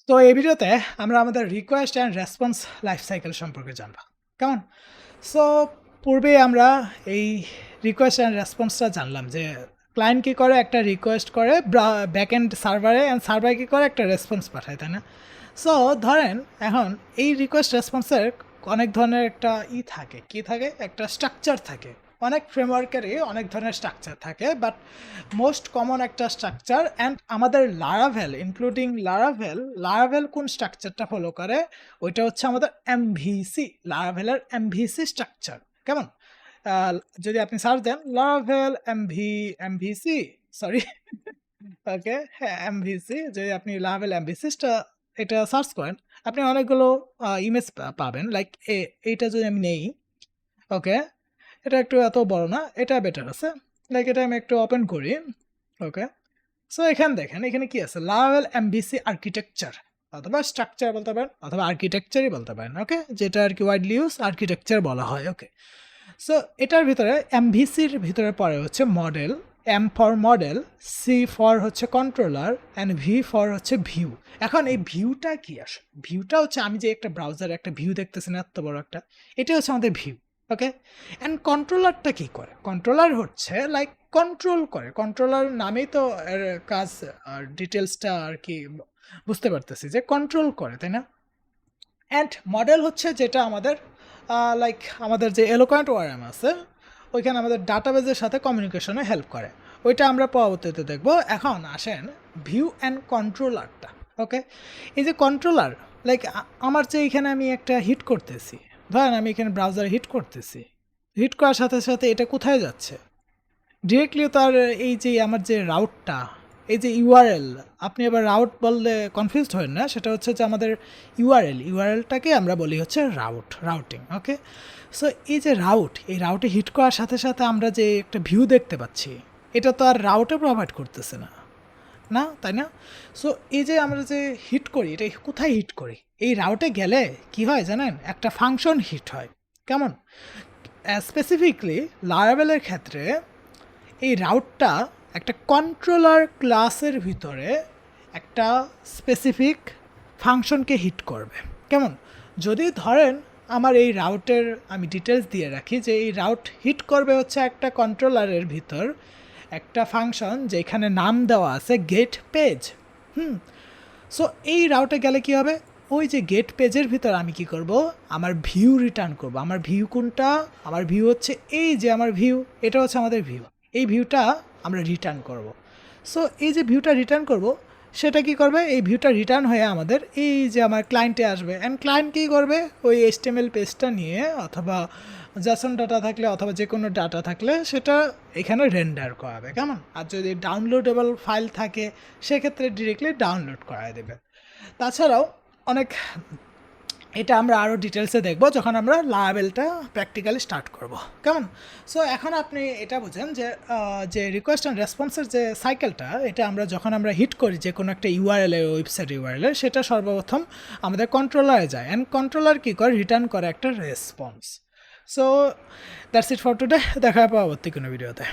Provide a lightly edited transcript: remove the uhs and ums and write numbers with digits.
তো এই ভিডিওতে আমরা আমাদের request and response life cycle সম্পর্কে জানব। কেমন? সো পূর্বে আমরা এই রিকোয়েস্ট অ্যান্ড রেসপন্সটা জানলাম যে ক্লায়েন্ট কী করে, একটা রিকোয়েস্ট করে ব্যাকএন্ড সার্ভারে, অ্যান্ড সার্ভার কী করে, একটা রেসপন্স পাঠায়, তাই না? সো ধরেন এখন এই রিকোয়েস্ট রেসপন্সের অনেক ধরনের একটা থাকে, কি থাকে, একটা স্ট্রাকচার থাকে। অনেক ফ্রেমওয়ার্কেরই অনেক ধরনের স্ট্রাকচার থাকে, বাট মোস্ট কমন একটা স্ট্রাকচার, অ্যান্ড আমাদের লারাভেল, ইনক্লুডিং লারাভেল কোন স্ট্রাকচারটা ফলো করে, ওইটা হচ্ছে আমাদের এমভিসি, লারাভেলের এমভিসি স্ট্রাকচার। কেমন? যদি আপনি সার্চ দেন লারাভেল এমভিসি, সরি, ওকে, হ্যাঁ, এমভিসি, যদি আপনি লারাভেল এমভিসিটা এটা সার্চ করেন, আপনি অনেকগুলো ইমেজ পাবেন। লাইক এইটা যদি আমি নেই, ওকে, এটা একটু এত বড় না, এটা বেটার আছে। লাইক এটা আমি একটু ওপেন করি, ওকে। সো এখানে দেখেন, এখানে কি আছে, লারাভেল এমভিসি আর্কিটেকচার, অথবা স্ট্রাকচার বলতে পারেন, অথবা আর্কিটেকচারই বলতে পারেন, ওকে, যেটা আর কি ওয়াইডলি ইউজ আর্কিটেকচার বলা হয়, ওকে। সো এটার ভিতরে এমভিসির ভিতরে পড়ে হচ্ছে model, M for model, C for হচ্ছে কন্ট্রোলার, অ্যান্ড ভি ফর হচ্ছে ভিউ। এখন এই ভিউটা কি আসে? ভিউটা হচ্ছে আমি যে একটা ব্রাউজারে একটা ভিউ দেখতেছি না, এত বড় একটা, এটা হচ্ছে আমাদের ভিউ, ওকে। অ্যান্ড কন্ট্রোলারটা কি করে? কন্ট্রোলার হচ্ছে লাইক কন্ট্রোল করে, কন্ট্রোলার নামেই তো এর কাজ, আর ডিটেলসটা আর কি বুঝতে পারতেছি যে কন্ট্রোল করে, তাই না? অ্যান্ড মডেল হচ্ছে যেটা আমাদের লাইক আমাদের যে এলোকোয়েন্ট ওআরএম আছে, ওইখানে আমাদের ডাটাবেজের সাথে কমিউনিকেশনে হেল্প করে, ওইটা আমরা পরবর্তীতে দেখব। এখন আসেন ভিউ অ্যান্ড কন্ট্রোলারটা, ওকে। এই যে কন্ট্রোলার, লাইক আমার যে এখানে আমি একটা হিট করতেছি, ধরেন আমি এখানে ব্রাউজারে হিট করতেছি, হিট করার সাথে সাথে এটা কোথায় যাচ্ছে? ডিরেক্টলি তার এই যে আমার যে রাউটটা, এই যে ইউআরএল, আপনি আবার রাউট বললে কনফিউজড হবেন না, সেটা হচ্ছে যে আমাদের ইউআরএলটাকে আমরা বলি হচ্ছে রাউটিং, ওকে। সো এই যে এই রাউটে হিট করার সাথে সাথে আমরা যে একটা ভিউ দেখতে পাচ্ছি, এটা তো আর রাউটে প্রোভাইড করতেছে না, না, তাই না? সো এই যে আমরা যে হিট করি, এটা কোথায় হিট করি? এই রাউটে গেলে কি হয় জানেন? একটা ফাংশন হিট হয়। কেমন? স্পেসিফিকলি লারাভেলের ক্ষেত্রে এই রাউটটা একটা কন্ট্রোলার ক্লাসের ভিতরে একটা স্পেসিফিক ফাংশনকে হিট করবে। কেমন? যদি ধরেন আমার এই রাউটের আমি ডিটেলস দিয়ে রাখি যে এই রাউট হিট করবে হচ্ছে একটা কন্ট্রোলারের ভিতর একটা ফাংশন যেখানে নাম দেওয়া আছে গেট পেজ। সো এই রাউটে গেলে কি হবে? ওই যে গেট পেজের ভিতর আমি কি করব, আমার ভিউ রিটার্ন করব। আমার ভিউ কোনটা? আমার ভিউ হচ্ছে এই যে আমার ভিউ, এটা হচ্ছে আমাদের ভিউ। এই ভিউটা আমরা রিটার্ন করব। সো এই যে ভিউটা রিটার্ন করব, সেটা কি করবে? এই ভিউটা রিটার্ন হয়ে আমাদের এই যে আমার ক্লায়েন্টে আসবে, অ্যান্ড ক্লায়েন্ট কী করবে? ওই এইচটিএমএল পেজটা নিয়ে, অথবা জেসন ডাটা থাকলে, অথবা যে কোনো ডাটা থাকলে সেটা এখানে রেন্ডার করাবে। কেমন? আর যদি ডাউনলোডেবল ফাইল থাকে, সেক্ষেত্রে ডিরেক্টলি ডাউনলোড করায় দেবে। তাছাড়াও অনেক, এটা আমরা আরও ডিটেলসে দেখব যখন আমরা লারাভেলটা প্র্যাকটিক্যালি স্টার্ট করব। কেমন? সো এখন আপনি এটা বুঝেন যে যে রিকোয়েস্ট অ্যান্ড রেসপন্সের যে সাইকেলটা, এটা আমরা যখন আমরা হিট করি যে কোনো একটা ইউআরএল, ওয়েবসাইট ইউআরএল, সেটা সর্বপ্রথম আমাদের কন্ট্রোলারে যায়, অ্যান্ড কন্ট্রোলার কী করে? রিটার্ন করে একটা response. So that's it for today. দেখা হবে পরবর্তী কোনো ভিডিওতে।